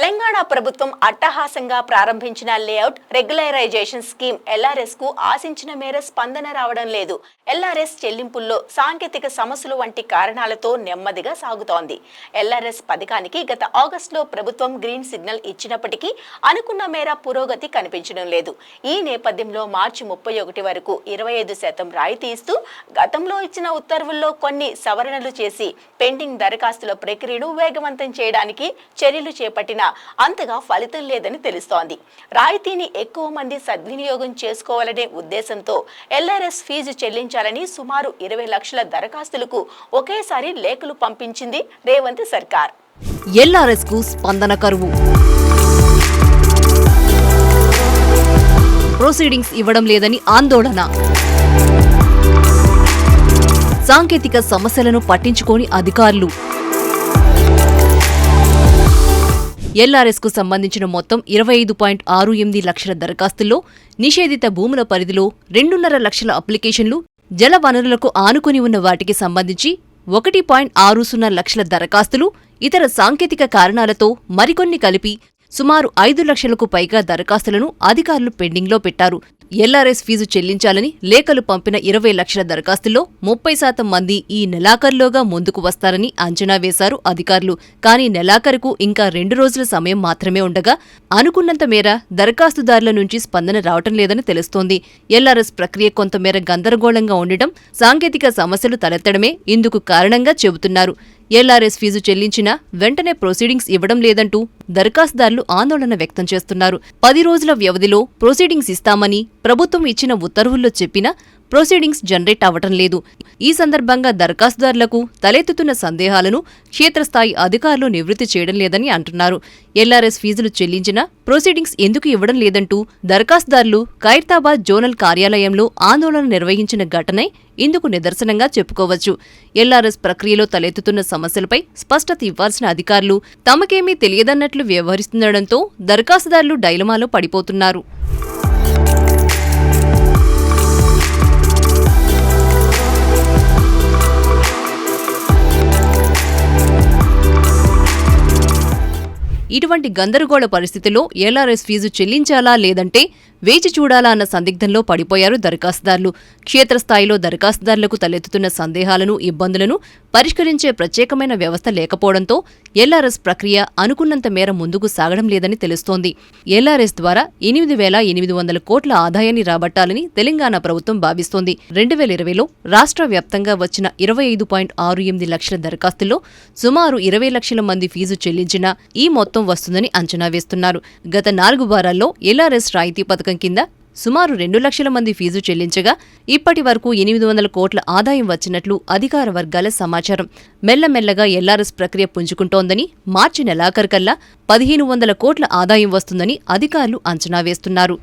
తెలంగాణ ప్రభుత్వం అట్టహాసంగా ప్రారంభించిన లేఅవుట్ రెగ్యులరైజేషన్ స్కీమ్ ఎల్ఆర్ఎస్ కు ఆశించిన మేర స్పందన రావడం లేదు. ఎల్ఆర్ఎస్ చెల్లింపుల్లో సాంకేతిక సమస్యలు వంటి కారణాలతో నెమ్మదిగా సాగుతోంది. ఎల్ఆర్ఎస్ పథకానికి గత ఆగస్టులో ప్రభుత్వం గ్రీన్ సిగ్నల్ ఇచ్చినప్పటికీ అనుకున్న మేర పురోగతి కనిపించడం లేదు. ఈ నేపథ్యంలో మార్చి 31 వరకు 25% రాయితీ ఇస్తూ గతంలో ఇచ్చిన ఉత్తర్వుల్లో కొన్ని సవరణలు చేసి పెండింగ్ దరఖాస్తుల ప్రక్రియను వేగవంతం చేయడానికి చర్యలు చేపట్టిన అంతగా ఫలితం లేదని తెలుస్తోంది. రాయితీని ఎక్కువ మంది సద్వినియోగం చేసుకోవాలనే ఉద్దేశంతో ఎల్ఆర్ఎస్ ఫీజు చెల్లించాలని సుమారు 20 లక్షల దరఖాస్తులకు ఒకేసారి లేఖలు పంపించింది రేవంత్ సర్కార్. ఎల్ఆర్ఎస్ కు స్పందన కరువు. ప్రొసీడింగ్స్ ఇవ్వడం లేదని ఆందోళన. సాంకేతిక సమస్యలను పట్టించుకోని అధికారులు. ఎల్ఆర్ఎస్ కు సంబంధించిన మొత్తం 25.68 లక్షల దరఖాస్తుల్లో నిషేధిత భూముల పరిధిలో 2.5 లక్షల అప్లికేషన్లు, జల వనరులకు ఆనుకుని ఉన్న వాటికి సంబంధించి 1.60 లక్షల దరఖాస్తులు, ఇతర సాంకేతిక కారణాలతో మరికొన్ని కలిపి సుమారు 5 లక్షలకు పైగా దరఖాస్తులను అధికారులు పెండింగ్లో పెట్టారు. ఎల్ఆర్ఎస్ ఫీజు చెల్లించాలని లేఖలు పంపిన 20 లక్షల దరఖాస్తుల్లో 30% మంది ఈ నెలాఖరులోగా ముందుకు వస్తారని అంచనా వేశారు అధికారులు. కానీ నెలాఖరుకు ఇంకా 2 రోజుల సమయం మాత్రమే ఉండగా అనుకున్నంత మేర దరఖాస్తుదారుల నుంచి స్పందన రావటం లేదని తెలుస్తోంది. ఎల్ఆర్ఎస్ ప్రక్రియ కొంతమేర గందరగోళంగా ఉండటం, సాంకేతిక సమస్యలు తలెత్తడమే ఇందుకు కారణంగా చెబుతున్నారు. ఎల్ఆర్ఎస్ ఫీజు చెల్లించినా వెంటనే ప్రొసీడింగ్స్ ఇవ్వడం లేదంటూ దరఖాస్తుదారులు ఆందోళన వ్యక్తం చేస్తున్నారు. 10 రోజుల వ్యవధిలో ప్రొసీడింగ్స్ ఇస్తామని ప్రభుత్వం ఇచ్చిన ఉత్తర్వుల్లో చెప్పినా ప్రొసీడింగ్స్ జనరేట్ అవ్వటం లేదు. ఈ సందర్భంగా దరఖాస్తుదారులకు తలెత్తుతున్న సందేహాలను క్షేత్రస్థాయి అధికారులు నివృత్తి చేయడం లేదని అంటున్నారు. ఎల్ఆర్ఎస్ ఫీజులు చెల్లించినా ప్రొసీడింగ్స్ ఎందుకు ఇవ్వడం లేదంటూ దరఖాస్తుదారులు ఖైరతాబాద్ జోనల్ కార్యాలయంలో ఆందోళన నిర్వహించిన ఘటనే ఇందుకు నిదర్శనంగా చెప్పుకోవచ్చు. ఎల్ఆర్ఎస్ ప్రక్రియలో తలెత్తుతున్న సమస్యలపై స్పష్టత ఇవ్వాల్సిన అధికారులు తమకేమీ తెలియదన్నట్లు వ్యవహరిస్తుండటంతో దరఖాస్తుదారులు డైలమాలో పడిపోతున్నారు. ఇటువంటి గందరగోళ పరిస్థితిలో ఎల్ఆర్ఎస్ ఫీజు చెల్లించాలా లేదంటే వేచి చూడాలా అన్న సందిగ్ధంలో పడిపోయారు దరఖాస్తుదారులు. క్షేత్రస్థాయిలో దరఖాస్తుదారులకు తలెత్తుతున్న సందేహాలను, ఇబ్బందులను పరిష్కరించే ప్రత్యేకమైన వ్యవస్థ లేకపోవడంతో ఎల్ఆర్ఎస్ ప్రక్రియ అనుకున్నంత మేర ముందుకు సాగడం లేదని తెలుస్తోంది. ఎల్ఆర్ఎస్ ద్వారా 8,800 కోట్ల ఆదాయాన్ని రాబట్టాలని తెలంగాణ ప్రభుత్వం భావిస్తోంది. 2020లో రాష్ట్ర వ్యాప్తంగా వచ్చిన 25.68 లక్షల దరఖాస్తుల్లో సుమారు 20 లక్షల మంది ఫీజు చెల్లించినా ఈ మొత్తం వస్తుందని అంచనా వేస్తున్నారు. గత 4 వారాల్లో ఎల్ఆర్ఎస్ రాయితీ పథకం కింద సుమారు 2 లక్షల మంది ఫీజు చెల్లించగా ఇప్పటి వరకు 800 కోట్ల ఆదాయం వచ్చినట్లు అధికార వర్గాల సమాచారం. మెల్లమెల్లగా ఎల్ఆర్ఎస్ ప్రక్రియ పుంజుకుంటోందని, మార్చి నెలాఖరుకల్లా 1,500 కోట్ల ఆదాయం వస్తుందని అధికారులు అంచనా వేస్తున్నారు.